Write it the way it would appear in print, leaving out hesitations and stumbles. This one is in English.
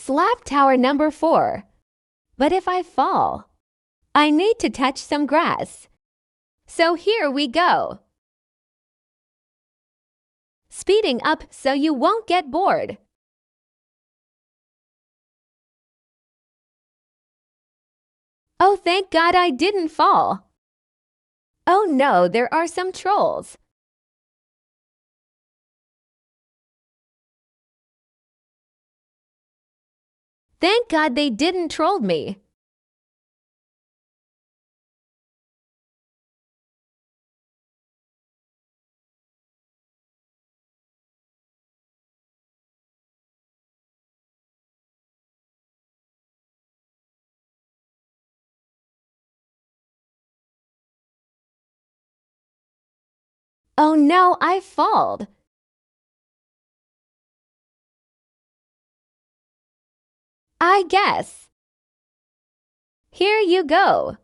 Slap tower number 4. But if I fall, I need to touch some grass. So here we go. Speeding up so you won't get bored. Oh, thank God I didn't fall. Oh no, there are some trolls. Thank God they didn't troll me. Oh no, I falled. I guess. Here you go.